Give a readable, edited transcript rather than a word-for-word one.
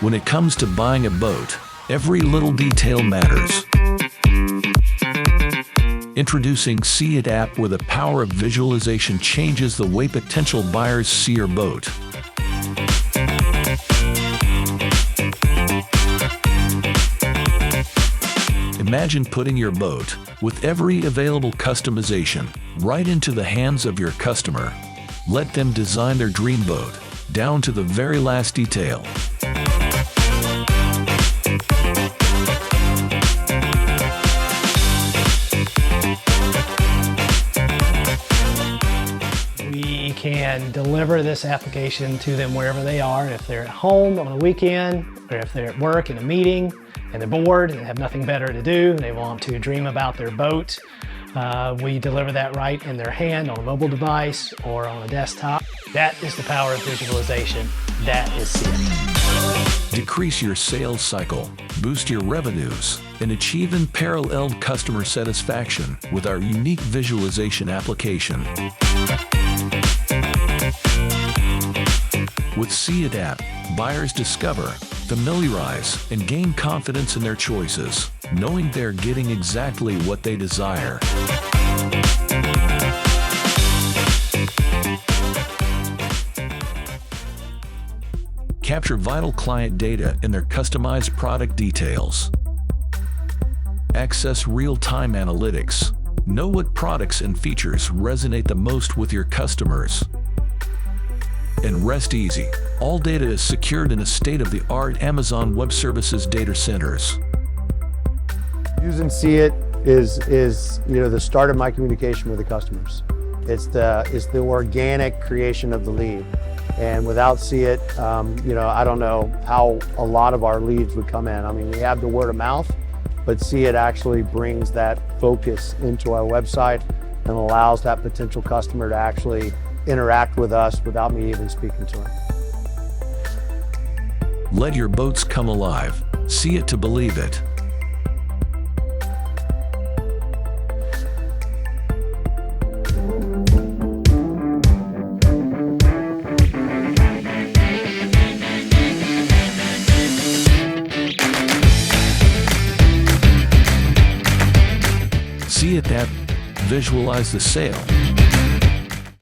When it comes to buying a boat, every little detail matters. Introducing See It app, where the power of visualization changes the way potential buyers see your boat. Imagine putting your boat, with every available customization, right into the hands of your customer. Let them design their dream boat, down to the very last detail. We can deliver this application to them wherever they are. If they're at home on a weekend, or if they're at work in a meeting, and they're bored and have nothing better to do, they want to dream about their boat, we deliver that right in their hand on a mobile device or on a desktop. That is the power of visualization. That is See It. Decrease your sales cycle, boost your revenues, and achieve unparalleled customer satisfaction with our unique visualization application. With See It app, buyers discover, familiarize, and gain confidence in their choices, knowing they're getting exactly what they desire. Capture vital client data in their customized product details. Access real-time analytics. Know what products and features resonate the most with your customers. And rest easy. All data is secured in a state-of-the-art Amazon Web Services data centers. Using See It is the start of my communication with the customers. It's the organic creation of the lead. And without See It, I don't know how a lot of our leads would come in. I mean, we have the word of mouth, but See It actually brings that focus into our website and allows that potential customer to actually interact with us without me even speaking to them. Let your boats come alive. See it to believe it. See It app. Visualize the sale.